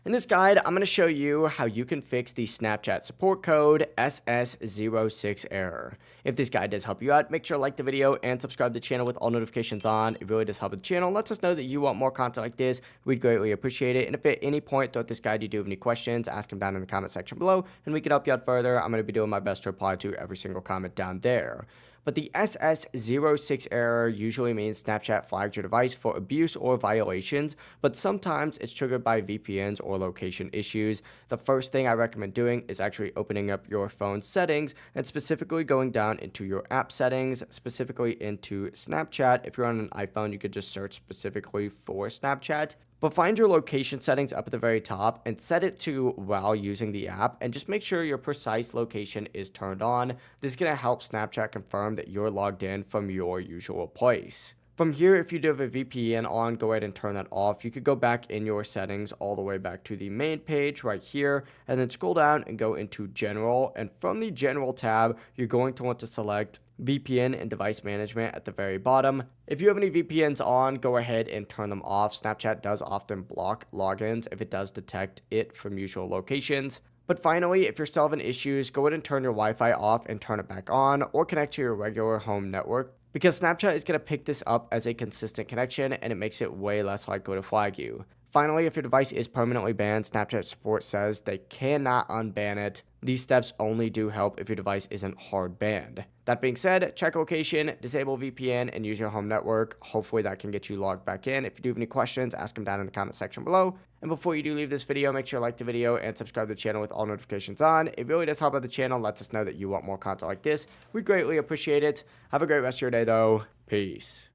In this guide, I'm going to show you how you can fix the Snapchat support code SS06 error. If this guide does help you out, make sure to like the video and subscribe to the channel with all notifications on. It really does help the channel. Lets us know that you want more content like this. We'd greatly appreciate it. And if at any point throughout this guide you do have any questions, ask them down in the comment section below and we can help you out further. I'm going to be doing my best to reply to every single comment down there. But the SS06 error usually means Snapchat flags your device for abuse or violations, but sometimes it's triggered by VPNs or location issues. The first thing I recommend doing is actually opening up your phone settings and specifically going down into your app settings, specifically into Snapchat. If you're on an iPhone, you could just search specifically for Snapchat. But find your location settings up at the very top and set it to while using the app, and just make sure your precise location is turned on. This is going to help Snapchat confirm that you're logged in from your usual place. From here, if you do have a VPN on, go ahead and turn that off. You could go back in your settings all the way back to the main page right here, and then scroll down and go into General. And from the General tab, you're going to want to select VPN and device management at the very bottom. If you have any VPNs on, go ahead and turn them off. Snapchat does often block logins if it does detect it from usual locations. But finally, if you're still having issues, go ahead and turn your Wi-Fi off and turn it back on, or connect to your regular home network, because Snapchat is going to pick this up as a consistent connection and it makes it way less likely to flag you. Finally, if your device is permanently banned, Snapchat support says they cannot unban it. These steps only do help if your device isn't hard banned. That being said, check location, disable VPN, and use your home network. Hopefully that can get you logged back in. If you do have any questions, ask them down in the comment section below. And before you do leave this video, make sure to like the video and subscribe to the channel with all notifications on. It really does help out the channel, lets us know that you want more content like this. We'd greatly appreciate it. Have a great rest of your day though. Peace.